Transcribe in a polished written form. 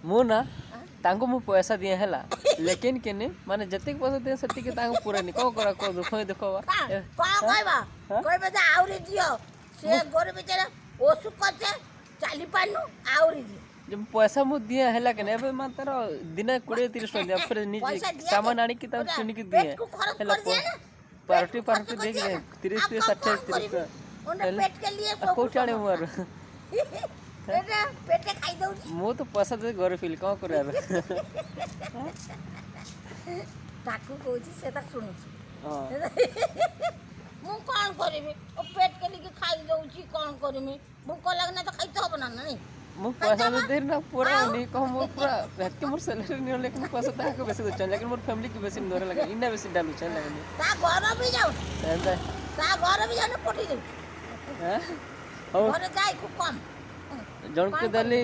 मु ना तांको मु पैसा दिए हैला लेकिन केने माने जते पैसा दे सती के तांको पूरा नहीं को करा को दुख देखो बा का कहबा कहबा जे आउरी दियो से गोर बेचारा ओसु करते चाली पानु आउरी दियो जब पैसा मु दिए हैला केने अब मान तार दिन 20 30 टका दिया फिर निजे सामान आनी की तब चुनी की दिए हैला पार्टी पार्टी दे के 30 30 60 30 ओने पेट के लिए को चाणे मोर पेटे पेटे खाई दउ मु तो पैसा दे घर फील को करे ताकू कहूची से त सुनु हां मु कोन करबी ओ पेट के लिए खाई दउची कोन करबी भूख लगना तो खाई तो हो ना नहीं मु पैसा दे ना पूरा नहीं कह मु पूरा हेत के मोर सैलरी नहीं लेकिन पैसा ता के बेसी दे लेकिन मोर फैमिली के बेसी दोरे लगे इना बेसी डालू चल लगे ता घर भी जाऊ एंदा ता घर भी जाने पठी दउ हैं हो घर जाई खूब कम जण के दली